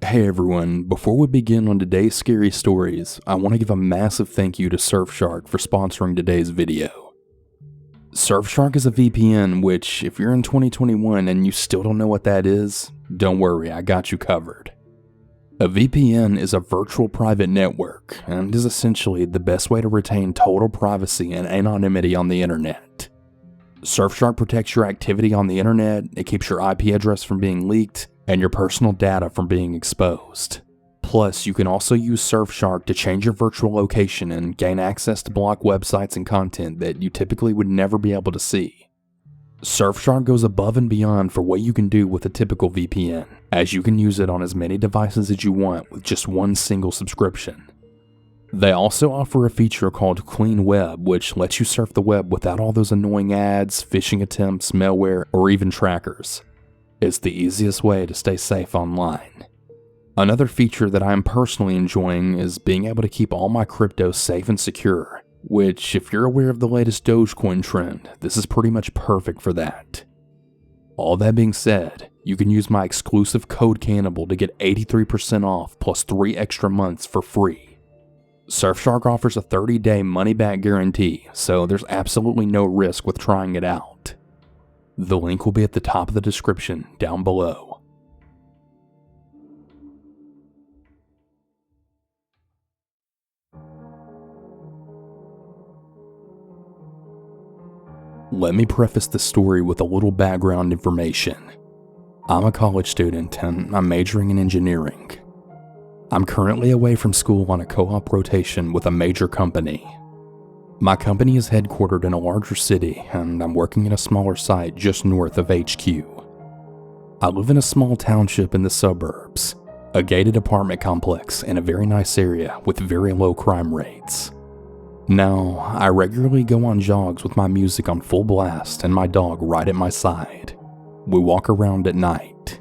Hey everyone, before we begin on today's scary stories, I want to give a massive thank you to Surfshark for sponsoring today's video. Surfshark is a VPN which, if you're in 2021 and you still don't know what that is, don't worry, I got you covered. A VPN is a virtual private network and is essentially the best way to retain total privacy and anonymity on the internet. Surfshark protects your activity on the internet, it keeps your IP address from being leaked, and your personal data from being exposed. Plus, you can also use Surfshark to change your virtual location and gain access to blocked websites and content that you typically would never be able to see. Surfshark goes above and beyond for what you can do with a typical VPN, as you can use it on as many devices as you want with just one single subscription. They also offer a feature called Clean Web, which lets you surf the web without all those annoying ads, phishing attempts, malware, or even trackers. It's the easiest way to stay safe online. Another feature that I am personally enjoying is being able to keep all my crypto safe and secure, which, if you're aware of the latest Dogecoin trend, this is pretty much perfect for that. All that being said, you can use my exclusive code Cannibal to get 83% off plus 3 extra months for free. Surfshark offers a 30-day money-back guarantee, so there's absolutely no risk with trying it out. The link will be at the top of the description down below. Let me preface the story with a little background information. I'm a college student and I'm majoring in engineering. I'm currently away from school on a co-op rotation with a major company. My company is headquartered in a larger city, and I'm working in a smaller site just north of HQ. I live in a small township in the suburbs, a gated apartment complex in a very nice area with very low crime rates. Now, I regularly go on jogs with my music on full blast and my dog right at my side. We walk around at night.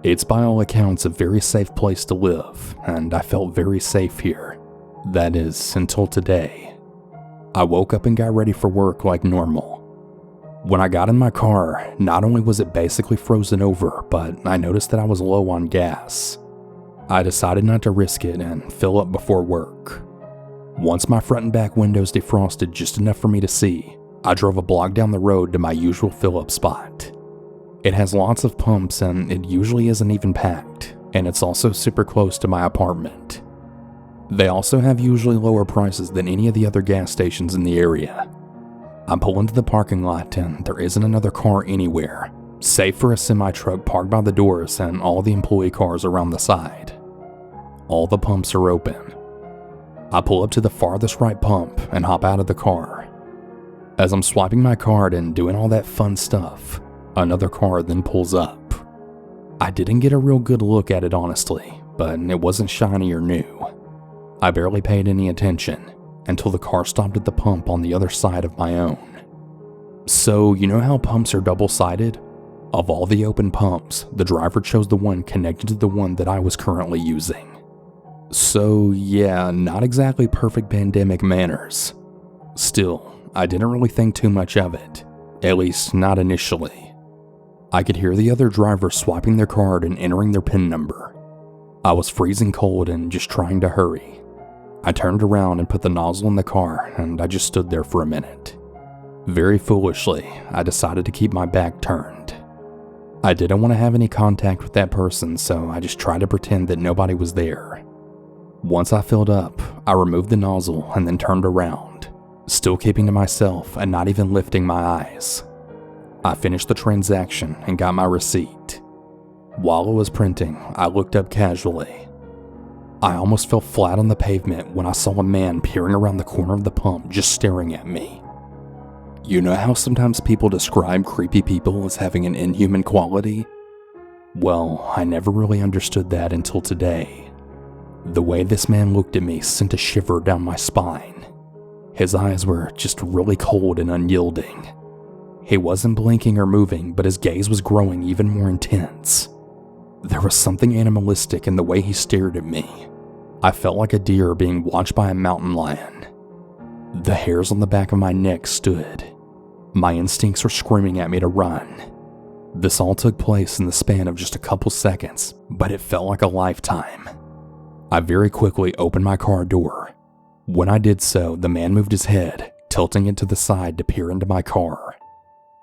It's by all accounts a very safe place to live, and I felt very safe here. That is, until today. I woke up and got ready for work like normal. When I got in my car, not only was it basically frozen over, but I noticed that I was low on gas. I decided not to risk it and fill up before work. Once my front and back windows defrosted just enough for me to see, I drove a block down the road to my usual fill-up spot. It has lots of pumps and it usually isn't even packed, and it's also super close to my apartment. They also have usually lower prices than any of the other gas stations in the area. I pull into the parking lot and there isn't another car anywhere, save for a semi-truck parked by the doors and all the employee cars around the side. All the pumps are open. I pull up to the farthest right pump and hop out of the car. As I'm swiping my card and doing all that fun stuff, another car then pulls up. I didn't get a real good look at it honestly, but it wasn't shiny or new. I barely paid any attention until the car stopped at the pump on the other side of my own. So, you know how pumps are double-sided? Of all the open pumps, the driver chose the one connected to the one that I was currently using. So yeah, not exactly perfect pandemic manners. Still, I didn't really think too much of it, at least not initially. I could hear the other drivers swiping their card and entering their PIN number. I was freezing cold and just trying to hurry. I turned around and put the nozzle in the car, and I just stood there for a minute. Very foolishly, I decided to keep my back turned. I didn't want to have any contact with that person, so I just tried to pretend that nobody was there. Once I filled up, I removed the nozzle and then turned around, still keeping to myself and not even lifting my eyes. I finished the transaction and got my receipt. While it was printing, I looked up casually. I almost fell flat on the pavement when I saw a man peering around the corner of the pump just staring at me. You know how sometimes people describe creepy people as having an inhuman quality? Well, I never really understood that until today. The way this man looked at me sent a shiver down my spine. His eyes were just really cold and unyielding. He wasn't blinking or moving, but his gaze was growing even more intense. There was something animalistic in the way he stared at me. I felt like a deer being watched by a mountain lion. The hairs on the back of my neck stood. My instincts were screaming at me to run. This all took place in the span of just a couple seconds, but it felt like a lifetime. I very quickly opened my car door. When I did so, the man moved his head, tilting it to the side to peer into my car.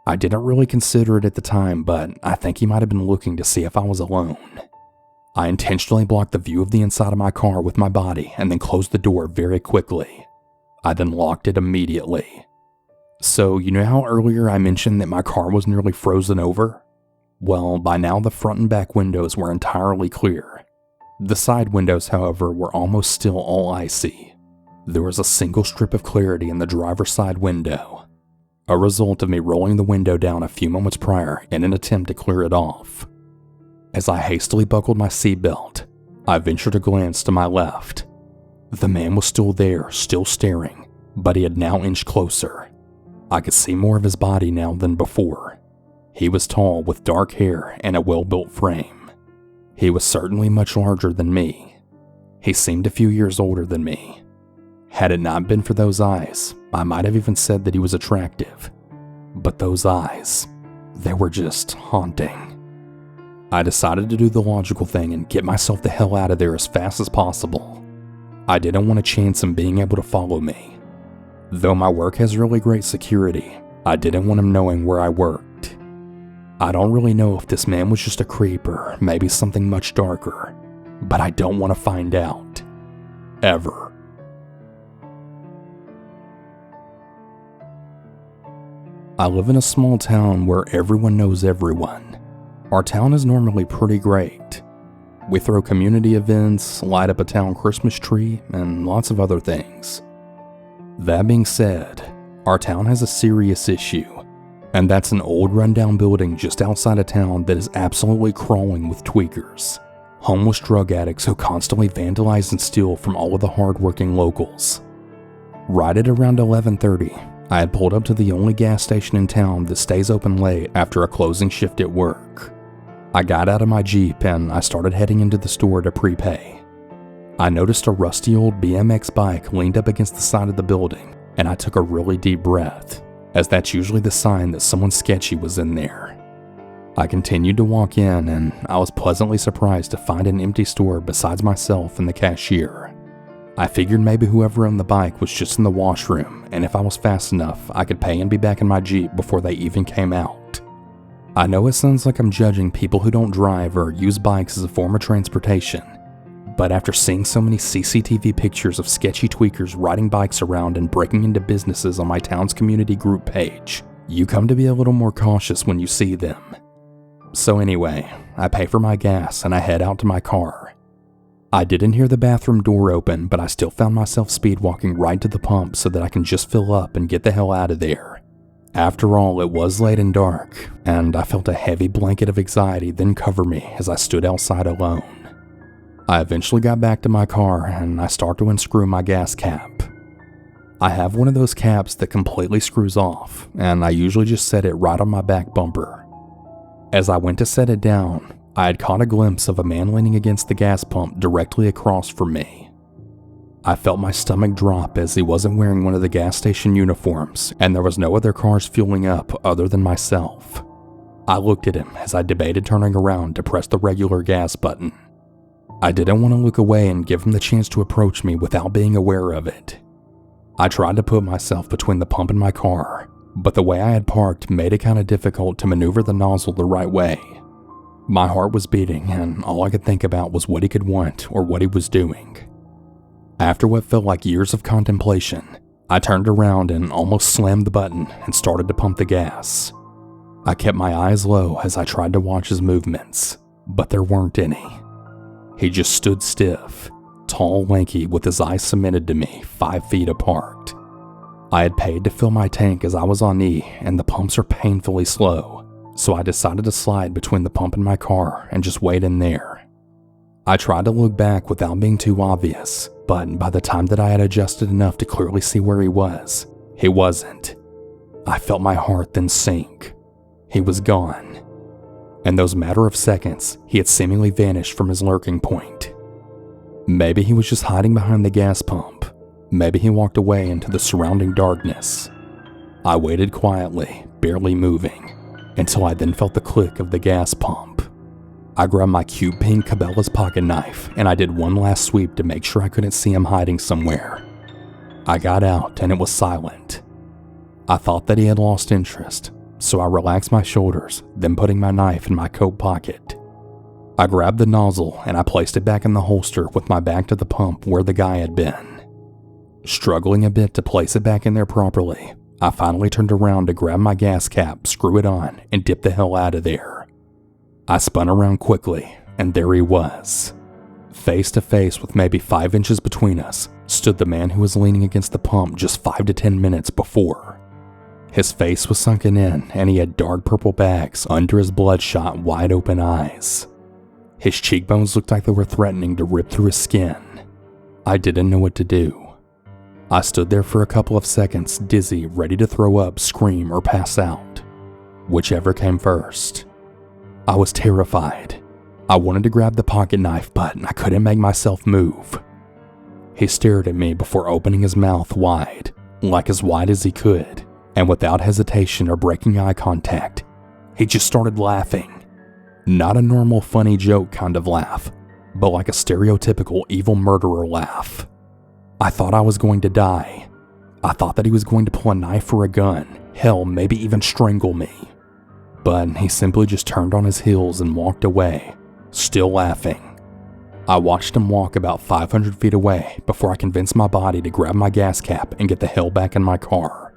I didn't really consider it at the time, but I think he might have been looking to see if I was alone. I intentionally blocked the view of the inside of my car with my body and then closed the door very quickly. I then locked it immediately. So, you know how earlier I mentioned that my car was nearly frozen over? Well, by now the front and back windows were entirely clear. The side windows, however, were almost still all icy. There was a single strip of clarity in the driver's side window, a result of me rolling the window down a few moments prior in an attempt to clear it off. As I hastily buckled my seatbelt, I ventured a glance to my left. The man was still there, still staring, but he had now inched closer. I could see more of his body now than before. He was tall with dark hair and a well-built frame. He was certainly much larger than me. He seemed a few years older than me. Had it not been for those eyes, I might have even said that he was attractive. But those eyes, they were just haunting. I decided to do the logical thing and get myself the hell out of there as fast as possible. I didn't want a chance him being able to follow me. Though my work has really great security, I didn't want him knowing where I worked. I don't really know if this man was just a creep or maybe something much darker, but I don't want to find out. Ever. I live in a small town where everyone knows everyone. Our town is normally pretty great. We throw community events, light up a town Christmas tree, and lots of other things. That being said, our town has a serious issue, and that's an old rundown building just outside of town that is absolutely crawling with tweakers, homeless drug addicts who constantly vandalize and steal from all of the hardworking locals. Right at around 11:30, I had pulled up to the only gas station in town that stays open late after a closing shift at work. I got out of my Jeep and I started heading into the store to prepay. I noticed a rusty old BMX bike leaned up against the side of the building, and I took a really deep breath, as that's usually the sign that someone sketchy was in there. I continued to walk in, and I was pleasantly surprised to find an empty store besides myself and the cashier. I figured maybe whoever owned the bike was just in the washroom, and if I was fast enough, I could pay and be back in my Jeep before they even came out. I know it sounds like I'm judging people who don't drive or use bikes as a form of transportation, but after seeing so many CCTV pictures of sketchy tweakers riding bikes around and breaking into businesses on my town's community group page, you come to be a little more cautious when you see them. So anyway, I pay for my gas and I head out to my car. I didn't hear the bathroom door open, but I still found myself speed walking right to the pump so that I can just fill up and get the hell out of there. After all, it was late and dark, and I felt a heavy blanket of anxiety then cover me as I stood outside alone. I eventually got back to my car and I start to unscrew my gas cap. I have one of those caps that completely screws off, and I usually just set it right on my back bumper. As I went to set it down, I had caught a glimpse of a man leaning against the gas pump directly across from me. I felt my stomach drop as he wasn't wearing one of the gas station uniforms, and there was no other cars fueling up other than myself. I looked at him as I debated turning around to press the regular gas button. I didn't want to look away and give him the chance to approach me without being aware of it. I tried to put myself between the pump and my car, but the way I had parked made it kind of difficult to maneuver the nozzle the right way. My heart was beating, and all I could think about was what he could want or what he was doing. After what felt like years of contemplation, I turned around and almost slammed the button and started to pump the gas. I kept my eyes low as I tried to watch his movements, but there weren't any. He just stood stiff, tall, lanky, with his eyes cemented to me 5 feet apart. I had paid to fill my tank as I was on E, and the pumps are painfully slow, so I decided to slide between the pump and my car and just wait in there. I tried to look back without being too obvious, but by the time that I had adjusted enough to clearly see where he wasn't. I felt my heart then sink. He was gone. In those matter of seconds, he had seemingly vanished from his lurking point. Maybe he was just hiding behind the gas pump. Maybe he walked away into the surrounding darkness. I waited quietly, barely moving, until I then felt the click of the gas pump. I grabbed my cute pink Cabela's pocket knife and I did one last sweep to make sure I couldn't see him hiding somewhere. I got out and it was silent. I thought that he had lost interest, so I relaxed my shoulders, then putting my knife in my coat pocket. I grabbed the nozzle and I placed it back in the holster with my back to the pump where the guy had been. Struggling a bit to place it back in there properly, I finally turned around to grab my gas cap, screw it on, and dip the hell out of there. I spun around quickly, and there he was. Face to face with maybe 5 inches between us, stood the man who was leaning against the pump just 5 to 10 minutes before. His face was sunken in, and he had dark purple bags under his bloodshot, wide open eyes. His cheekbones looked like they were threatening to rip through his skin. I didn't know what to do. I stood there for a couple of seconds, dizzy, ready to throw up, scream, or pass out. Whichever came first. I was terrified. I wanted to grab the pocket knife, but I couldn't make myself move. He stared at me before opening his mouth wide, like as wide as he could, and without hesitation or breaking eye contact, he just started laughing. Not a normal funny joke kind of laugh, but like a stereotypical evil murderer laugh. I thought I was going to die. I thought that he was going to pull a knife or a gun, hell, maybe even strangle me. But he simply just turned on his heels and walked away, still laughing. I watched him walk about 500 feet away before I convinced my body to grab my gas cap and get the hell back in my car.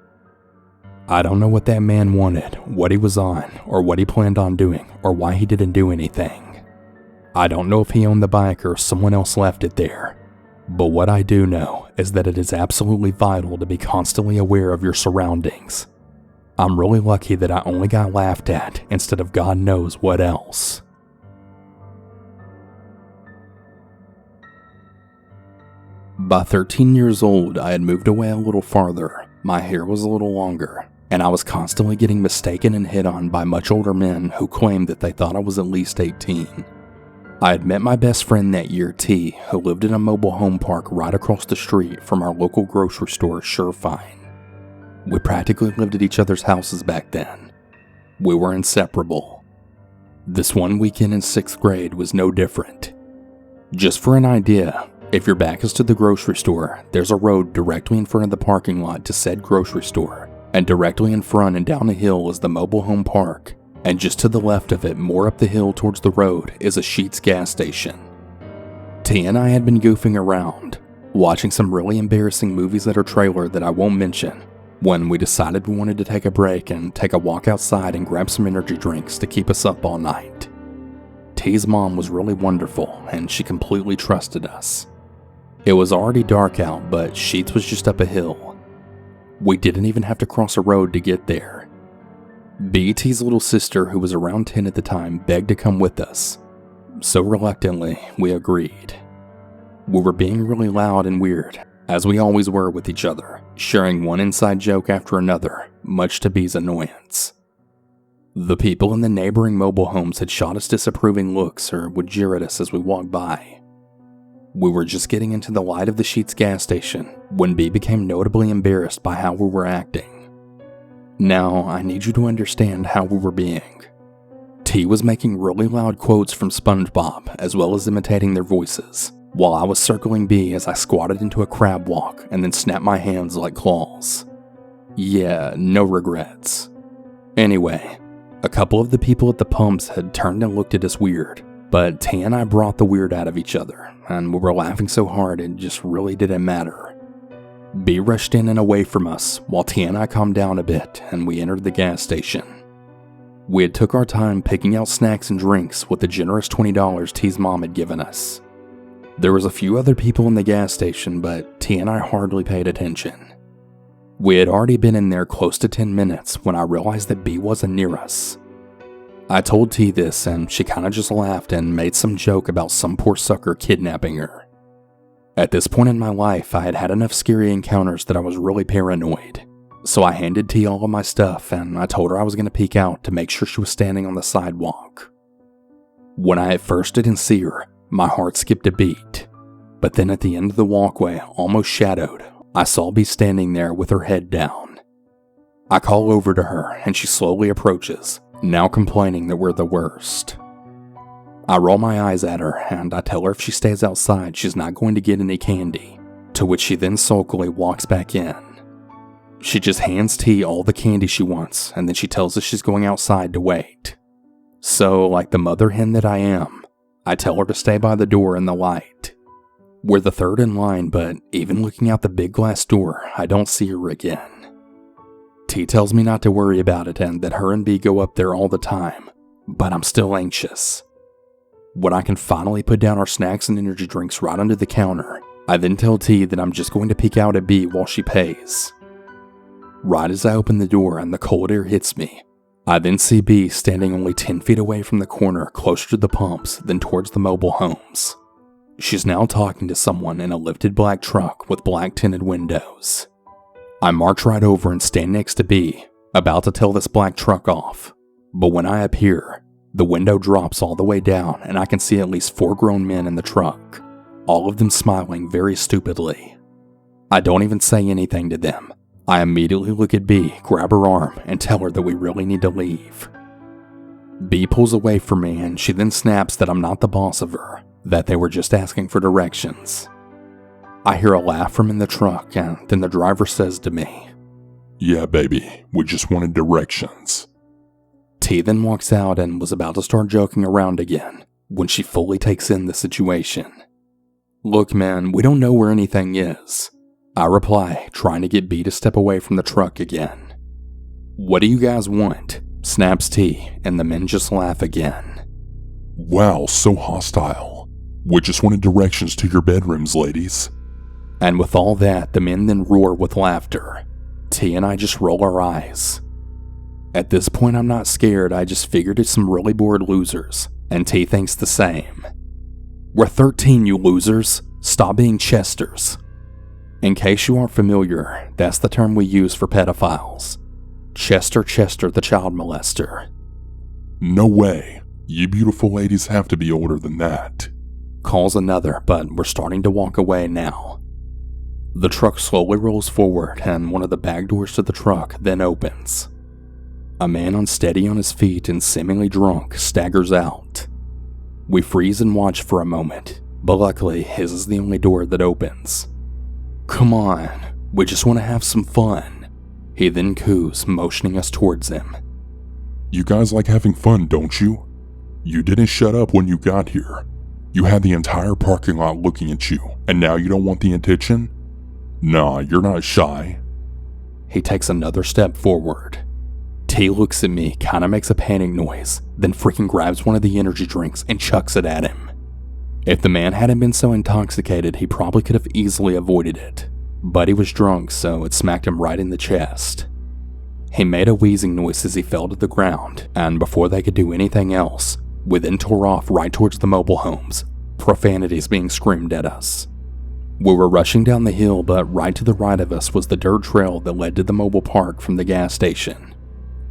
I don't know what that man wanted, what he was on, or what he planned on doing, or why he didn't do anything. I don't know if he owned the bike or someone else left it there. But what I do know is that it is absolutely vital to be constantly aware of your surroundings. I'm really lucky that I only got laughed at instead of God knows what else. By 13 years old, I had moved away a little farther, my hair was a little longer, and I was constantly getting mistaken and hit on by much older men who claimed that they thought I was at least 18. I had met my best friend that year, T, who lived in a mobile home park right across the street from our local grocery store, Surefine. We practically lived at each other's houses back then. We were inseparable. This one weekend in 6th grade was no different. Just for an idea, if your back is to the grocery store, there's a road directly in front of the parking lot to said grocery store, and directly in front and down the hill is the mobile home park. And just to the left of it, more up the hill towards the road, is a Sheetz gas station. T and I had been goofing around, watching some really embarrassing movies at our trailer that I won't mention, when we decided we wanted to take a break and take a walk outside and grab some energy drinks to keep us up all night. T's mom was really wonderful, and she completely trusted us. It was already dark out, but Sheetz was just up a hill. We didn't even have to cross a road to get there. BT's little sister, who was around 10 at the time, begged to come with us. So reluctantly, we agreed. We were being really loud and weird, as we always were with each other, sharing one inside joke after another, much to B's annoyance. The people in the neighboring mobile homes had shot us disapproving looks or would jeer at us as we walked by. We were just getting into the light of the Sheetz gas station when B became notably embarrassed by how we were acting. Now, I need you to understand how we were being. T was making really loud quotes from SpongeBob, as well as imitating their voices, while I was circling B as I squatted into a crab walk and then snapped my hands like claws. Yeah, no regrets. Anyway, a couple of the people at the pumps had turned and looked at us weird, but T and I brought the weird out of each other, and we were laughing so hard it just really didn't matter. B rushed in and away from us, while T and I calmed down a bit, and we entered the gas station. We had took our time picking out snacks and drinks with the generous $20 T's mom had given us. There was a few other people in the gas station, but T and I hardly paid attention. We had already been in there close to 10 minutes when I realized that B wasn't near us. I told T this, and she kinda just laughed and made some joke about some poor sucker kidnapping her. At this point in my life, I had had enough scary encounters that I was really paranoid. So I handed T all of my stuff and I told her I was going to peek out to make sure she was standing on the sidewalk. When I at first didn't see her, my heart skipped a beat. But then at the end of the walkway, almost shadowed, I saw B standing there with her head down. I call over to her and she slowly approaches, now complaining that we're the worst. I roll my eyes at her and I tell her if she stays outside she's not going to get any candy, to which she then sulkily walks back in. She just hands T all the candy she wants and then she tells us she's going outside to wait. So, like the mother hen that I am, I tell her to stay by the door in the light. We're the third in line, but even looking out the big glass door, I don't see her again. T tells me not to worry about it and that her and B go up there all the time, but I'm still anxious. When I can finally put down our snacks and energy drinks right under the counter, I then tell T that I'm just going to peek out at B while she pays. Right as I open the door and the cold air hits me, I then see B standing only 10 feet away from the corner closer to the pumps than towards the mobile homes. She's now talking to someone in a lifted black truck with black tinted windows. I march right over and stand next to B, about to tell this black truck off, but when I appear, the window drops all the way down and I can see at least 4 grown men in the truck, all of them smiling very stupidly. I don't even say anything to them. I immediately look at B, grab her arm, and tell her that we really need to leave. B pulls away from me and she then snaps that I'm not the boss of her, that they were just asking for directions. I hear a laugh from in the truck and then the driver says to me, "Yeah, baby, we just wanted directions." T then walks out and was about to start joking around again when she fully takes in the situation. "Look, man, we don't know where anything is," I reply, trying to get B to step away from the truck again. "What do you guys want?" snaps T, and the men just laugh again. "Wow, so hostile. We just wanted directions to your bedrooms, ladies." And with all that, the men then roar with laughter. T and I just roll our eyes. At this point, I'm not scared, I just figured it's some really bored losers, and T thinks the same. "We're 13, you losers. Stop being chesters." In case you aren't familiar, that's the term we use for pedophiles. Chester the child molester. "No way. You beautiful ladies have to be older than that," calls another, but we're starting to walk away now. The truck slowly rolls forward and one of the back doors to the truck then opens. A man unsteady on his feet and seemingly drunk staggers out. We freeze and watch for a moment, but luckily his is the only door that opens. "Come on, we just want to have some fun," he then coos, motioning us towards him. "You guys like having fun, don't you? You didn't shut up when you got here. You had the entire parking lot looking at you, and now you don't want the attention? Nah, you're not shy." He takes another step forward. T looks at me, kinda makes a panic noise, then freaking grabs one of the energy drinks and chucks it at him. If the man hadn't been so intoxicated, he probably could have easily avoided it, but he was drunk, so it smacked him right in the chest. He made a wheezing noise as he fell to the ground, and before they could do anything else, we then tore off right towards the mobile homes, profanities being screamed at us. We were rushing down the hill, but right to the right of us was the dirt trail that led to the mobile park from the gas station.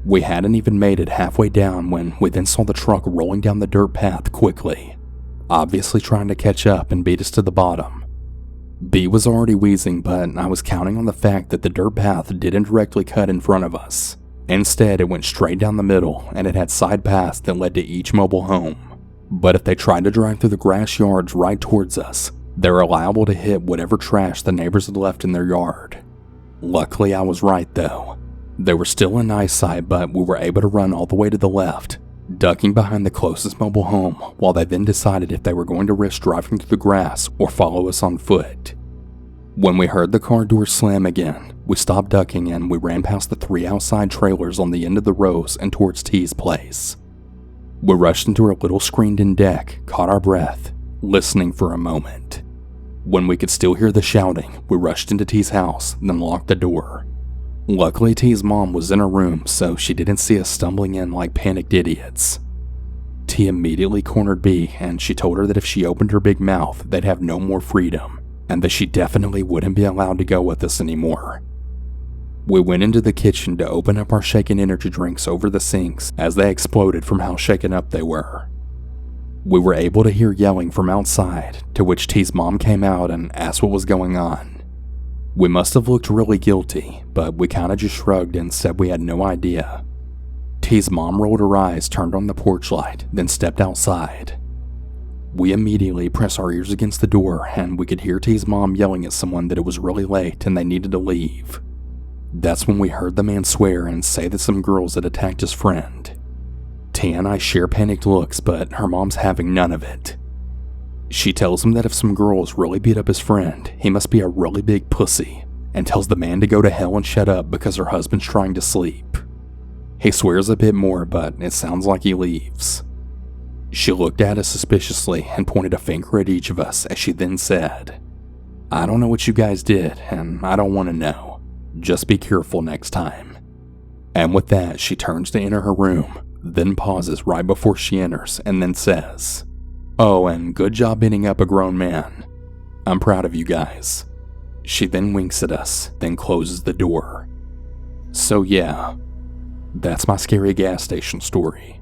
We hadn't even made it halfway down when we then saw the truck rolling down the dirt path quickly, obviously trying to catch up and beat us to the bottom. B was already wheezing, but I was counting on the fact that the dirt path didn't directly cut in front of us. Instead, it went straight down the middle, and it had side paths that led to each mobile home. But if they tried to drive through the grass yards right towards us, they were liable to hit whatever trash the neighbors had left in their yard. Luckily, I was right though. They were still in eyesight, but we were able to run all the way to the left, ducking behind the closest mobile home while they then decided if they were going to risk driving through the grass or follow us on foot. When we heard the car door slam again, we stopped ducking and we ran past the 3 outside trailers on the end of the rows and towards T's place. We rushed into our little screened-in deck, caught our breath, listening for a moment. When we could still hear the shouting, we rushed into T's house, then locked the door. Luckily, T's mom was in her room, so she didn't see us stumbling in like panicked idiots. T immediately cornered B, and she told her that if she opened her big mouth, they'd have no more freedom, and that she definitely wouldn't be allowed to go with us anymore. We went into the kitchen to open up our shaken energy drinks over the sinks as they exploded from how shaken up they were. We were able to hear yelling from outside, to which T's mom came out and asked what was going on. We must have looked really guilty, but we kinda just shrugged and said we had no idea. T's mom rolled her eyes, turned on the porch light, then stepped outside. We immediately pressed our ears against the door, and we could hear T's mom yelling at someone that it was really late and they needed to leave. That's when we heard the man swear and say that some girls had attacked his friend. T and I share panicked looks, but her mom's having none of it. She tells him that if some girls really beat up his friend, he must be a really big pussy, and tells the man to go to hell and shut up because her husband's trying to sleep. He swears a bit more, but it sounds like he leaves. She looked at us suspiciously and pointed a finger at each of us as she then said, "I don't know what you guys did, and I don't want to know. Just be careful next time." And with that, she turns to enter her room, then pauses right before she enters and then says, "Oh, and good job beating up a grown man. I'm proud of you guys." She then winks at us, then closes the door. So yeah, that's my scary gas station story.